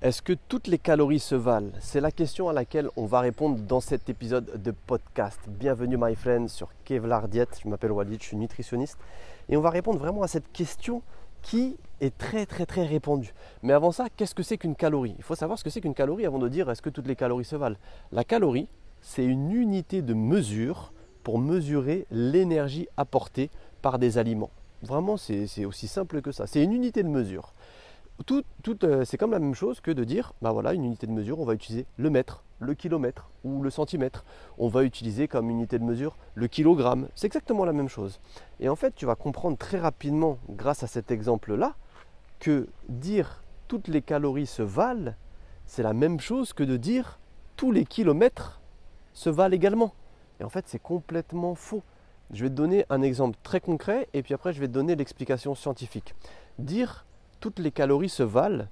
Est-ce que toutes les calories se valent? C'est la question à laquelle on va répondre dans cet épisode de podcast. Bienvenue my friend sur Kevlar Diet. Je m'appelle Walid, je suis nutritionniste. Et on va répondre vraiment à cette question qui est très répandue. Mais avant ça, qu'est-ce que c'est qu'une calorie? Il faut savoir ce que c'est qu'une calorie avant de dire est-ce que toutes les calories se valent. La calorie, c'est une unité de mesure pour mesurer l'énergie apportée par des aliments. Vraiment, c'est aussi simple que ça. C'est une unité de mesure. C'est comme la même chose que de dire, voilà, une unité de mesure, on va utiliser le mètre, le kilomètre ou le centimètre. On va utiliser comme unité de mesure le kilogramme. C'est exactement la même chose. Et en fait, tu vas comprendre très rapidement, grâce à cet exemple-là, que dire toutes les calories se valent, c'est la même chose que de dire tous les kilomètres se valent également. Et en fait, c'est complètement faux. Je vais te donner un exemple très concret et puis après, je vais te donner l'explication scientifique. Dire toutes les calories se valent.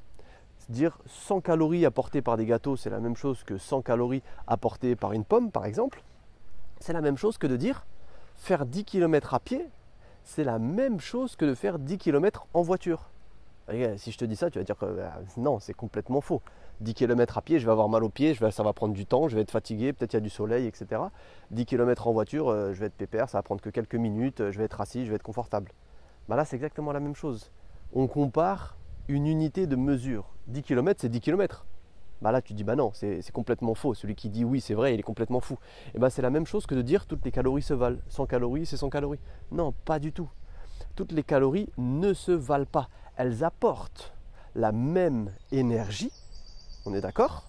Dire 100 calories apportées par des gâteaux, c'est la même chose que 100 calories apportées par une pomme, par exemple. C'est la même chose que de dire faire 10 km à pied, c'est la même chose que de faire 10 km en voiture. Et si je te dis ça, tu vas dire que non, c'est complètement faux. 10 km à pied, je vais avoir mal aux pieds, ça va prendre du temps, je vais être fatigué, peut-être il y a du soleil, etc. 10 km en voiture, je vais être pépère, ça va prendre que quelques minutes, je vais être assis, je vais être confortable. Là, c'est exactement la même chose. On compare une unité de mesure. 10 km, c'est 10 km. Là, tu dis, non, c'est complètement faux. Celui qui dit oui, c'est vrai, il est complètement fou. Et c'est la même chose que de dire toutes les calories se valent. 100 calories, c'est 100 calories. Non, pas du tout. Toutes les calories ne se valent pas. Elles apportent la même énergie, on est d'accord?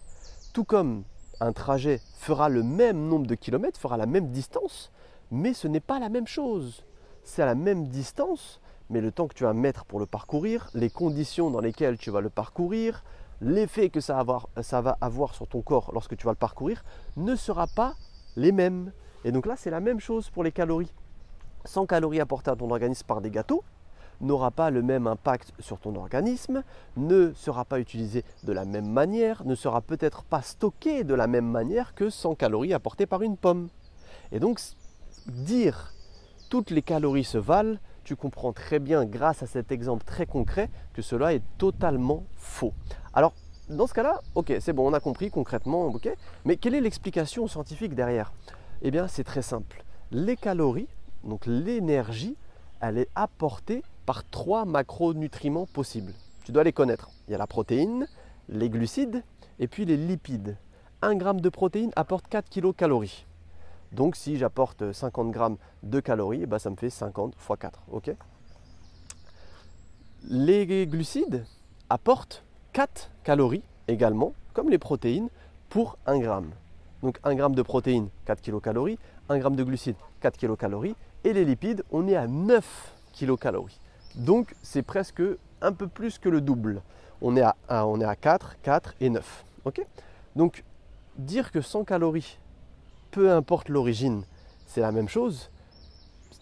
Tout comme un trajet fera le même nombre de kilomètres, fera la même distance, mais ce n'est pas la même chose. C'est à la même distance, mais le temps que tu vas mettre pour le parcourir, les conditions dans lesquelles tu vas le parcourir, l'effet que ça va avoir sur ton corps lorsque tu vas le parcourir ne sera pas les mêmes. Et donc là, c'est la même chose pour les calories. 100 calories apportées à ton organisme par des gâteaux n'aura pas le même impact sur ton organisme, ne sera pas utilisé de la même manière, ne sera peut-être pas stocké de la même manière que 100 calories apportées par une pomme. Et donc, dire toutes les calories se valent, tu comprends très bien grâce à cet exemple très concret que cela est totalement faux. Alors, dans ce cas-là, ok, c'est bon, on a compris concrètement, ok, mais quelle est l'explication scientifique derrière? Eh bien, c'est très simple. Les calories, donc l'énergie, elle est apportée par 3 macronutriments possibles. Tu dois les connaître. Il y a la protéine, les glucides et puis les lipides. 1 gramme de protéines apporte 4 kilocalories. Donc si j'apporte 50 grammes de calories, ça me fait 50 x 4. Okay, les glucides apportent 4 calories également, comme les protéines, pour 1 gramme. Donc 1 gramme de protéines, 4 kilocalories, 1 gramme de glucides, 4 kilocalories, et les lipides, on est à 9 kilocalories. Donc c'est presque un peu plus que le double. On est à 4, 4 et 9. Okay, donc dire que 100 calories, peu importe l'origine, c'est la même chose,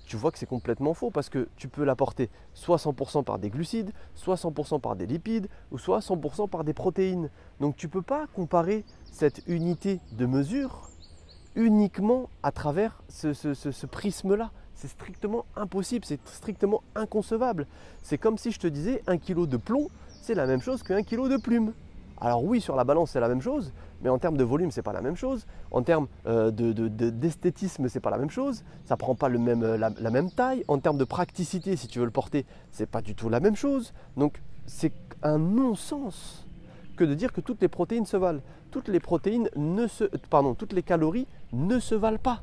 tu vois que c'est complètement faux parce que tu peux l'apporter soit 100% par des glucides, soit 100% par des lipides ou soit 100% par des protéines. Donc tu ne peux pas comparer cette unité de mesure uniquement à travers ce prisme-là. C'est strictement impossible, c'est strictement inconcevable. C'est comme si je te disais 1 kg de plomb, c'est la même chose qu'un kilo de plume. Alors oui, sur la balance, c'est la même chose, mais en termes de volume, c'est pas la même chose. En termes d'esthétisme, c'est pas la même chose. Ça prend pas la même taille. En termes de praticité, si tu veux le porter, c'est pas du tout la même chose. Donc c'est un non-sens que de dire que toutes les protéines se valent. Toutes les calories ne se valent pas.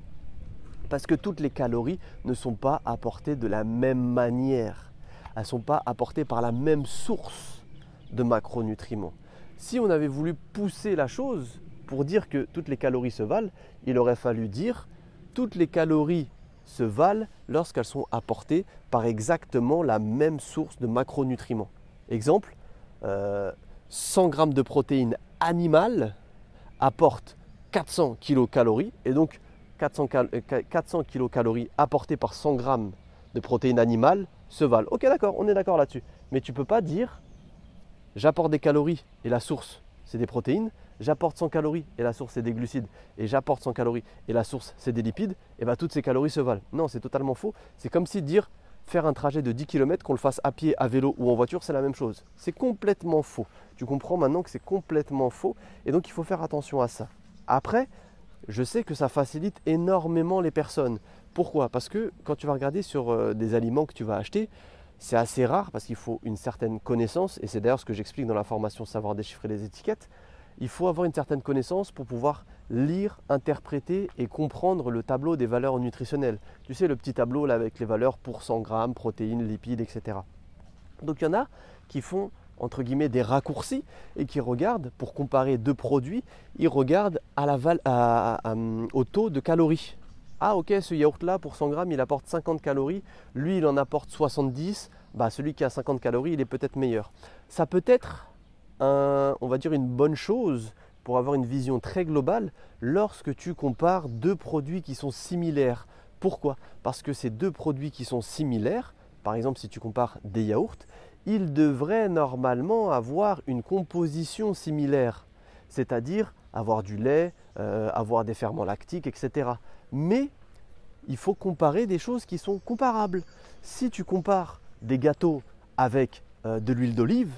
Parce que toutes les calories ne sont pas apportées de la même manière. Elles ne sont pas apportées par la même source de macronutriments. Si on avait voulu pousser la chose pour dire que toutes les calories se valent, il aurait fallu dire toutes les calories se valent lorsqu'elles sont apportées par exactement la même source de macronutriments. Exemple, 100 g de protéines animales apportent 400 kilocalories et donc 400 kilocalories apportées par 100 g de protéines animales se valent. Ok, d'accord, on est d'accord là-dessus. Mais tu ne peux pas dire j'apporte des calories et la source c'est des protéines, j'apporte 100 calories et la source c'est des glucides, et j'apporte 100 calories et la source c'est des lipides, et toutes ces calories se valent. Non, c'est totalement faux. C'est comme si dire faire un trajet de 10 km, qu'on le fasse à pied, à vélo ou en voiture, c'est la même chose. C'est complètement faux. Tu comprends maintenant que c'est complètement faux et donc il faut faire attention à ça. Après, je sais que ça facilite énormément les personnes. Pourquoi? Parce que quand tu vas regarder sur des aliments que tu vas acheter, c'est assez rare parce qu'il faut une certaine connaissance, et c'est d'ailleurs ce que j'explique dans la formation Savoir déchiffrer les étiquettes. Il faut avoir une certaine connaissance pour pouvoir lire, interpréter et comprendre le tableau des valeurs nutritionnelles. Tu sais, le petit tableau là avec les valeurs pour 100 grammes, protéines, lipides, etc. Donc il y en a qui font entre guillemets des raccourcis et qui regardent, pour comparer deux produits, ils regardent au taux de calories. Ah ok, ce yaourt là pour 100 grammes il apporte 50 calories, lui il en apporte 70, celui qui a 50 calories il est peut-être meilleur. Ça peut être on va dire une bonne chose pour avoir une vision très globale lorsque tu compares deux produits qui sont similaires. Pourquoi? Parce que ces deux produits qui sont similaires, par exemple si tu compares des yaourts, ils devraient normalement avoir une composition similaire, c'est-à-dire avoir du lait, avoir des ferments lactiques, etc. Mais il faut comparer des choses qui sont comparables. Si tu compares des gâteaux avec de l'huile d'olive,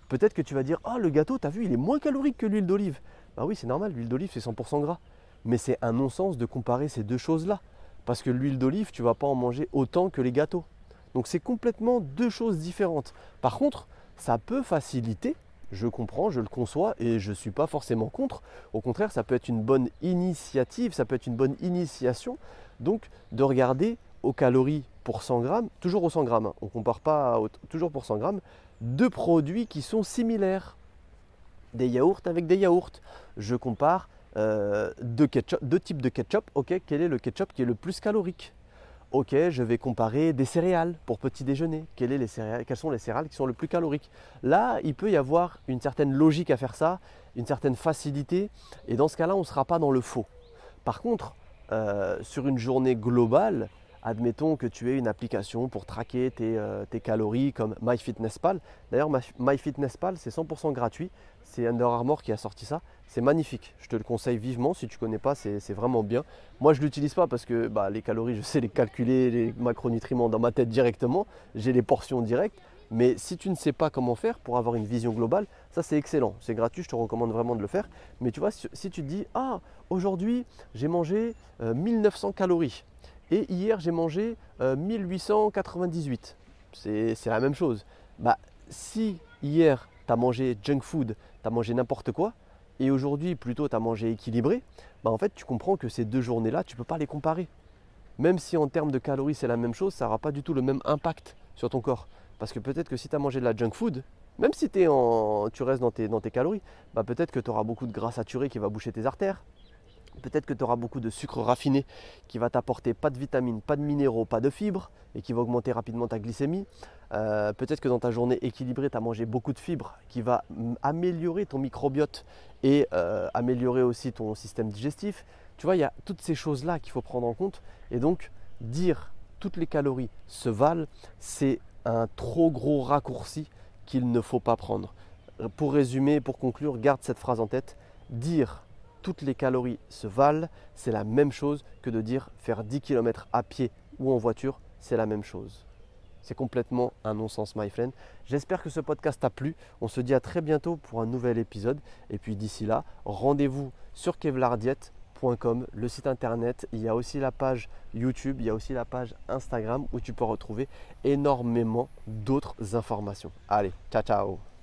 peut-être que tu vas dire « Ah, le gâteau, tu as vu, il est moins calorique que l'huile d'olive. » Bah oui, c'est normal, l'huile d'olive, c'est 100% gras. Mais c'est un non-sens de comparer ces deux choses-là. Parce que l'huile d'olive, tu ne vas pas en manger autant que les gâteaux. Donc c'est complètement deux choses différentes. Par contre, ça peut faciliter, je comprends, je le conçois et je ne suis pas forcément contre. Au contraire, ça peut être une bonne initiative, ça peut être une bonne initiation. Donc de regarder aux calories pour 100 grammes, toujours aux 100 grammes, on ne compare pas, toujours pour 100 grammes, deux produits qui sont similaires. Des yaourts avec des yaourts. Je compare deux types de ketchup. Ok, quel est le ketchup qui est le plus calorique? Ok, je vais comparer des céréales pour petit déjeuner. Quelles sont les céréales qui sont le plus caloriques? Là, il peut y avoir une certaine logique à faire ça, une certaine facilité. Et dans ce cas-là, on ne sera pas dans le faux. Par contre, sur une journée globale, admettons que tu aies une application pour traquer tes calories comme MyFitnessPal. D'ailleurs, MyFitnessPal, c'est 100% gratuit. C'est Under Armour qui a sorti ça. C'est magnifique. Je te le conseille vivement. Si tu ne connais pas, c'est vraiment bien. Moi, je ne l'utilise pas parce que les calories, je sais les calculer, les macronutriments dans ma tête directement. J'ai les portions directes. Mais si tu ne sais pas comment faire pour avoir une vision globale, ça c'est excellent. C'est gratuit, je te recommande vraiment de le faire. Mais tu vois, si tu te dis, ah, aujourd'hui, j'ai mangé 1900 calories. Et hier, j'ai mangé 1898. C'est la même chose. Si hier, tu as mangé junk food, tu as mangé n'importe quoi, et aujourd'hui, plutôt, tu as mangé équilibré, en fait, tu comprends que ces deux journées-là, tu ne peux pas les comparer. Même si en termes de calories, c'est la même chose, ça n'aura pas du tout le même impact sur ton corps. Parce que peut-être que si tu as mangé de la junk food, même si tu restes dans tes calories, peut-être que tu auras beaucoup de gras saturé qui va boucher tes artères. Peut-être que tu auras beaucoup de sucre raffiné qui va t'apporter pas de vitamines, pas de minéraux, pas de fibres et qui va augmenter rapidement ta glycémie. Peut-être que dans ta journée équilibrée, tu as mangé beaucoup de fibres qui va améliorer ton microbiote et améliorer aussi ton système digestif. Tu vois, il y a toutes ces choses-là qu'il faut prendre en compte. Et donc, dire toutes les calories se valent, c'est un trop gros raccourci qu'il ne faut pas prendre. Pour résumer, pour conclure, garde cette phrase en tête. Dire toutes les calories se valent, c'est la même chose que de dire faire 10 km à pied ou en voiture, c'est la même chose. C'est complètement un non-sens, my friend. J'espère que ce podcast t'a plu. On se dit à très bientôt pour un nouvel épisode. Et puis d'ici là, rendez-vous sur kevlardiet.com, le site internet. Il y a aussi la page YouTube, il y a aussi la page Instagram où tu peux retrouver énormément d'autres informations. Allez, ciao ciao!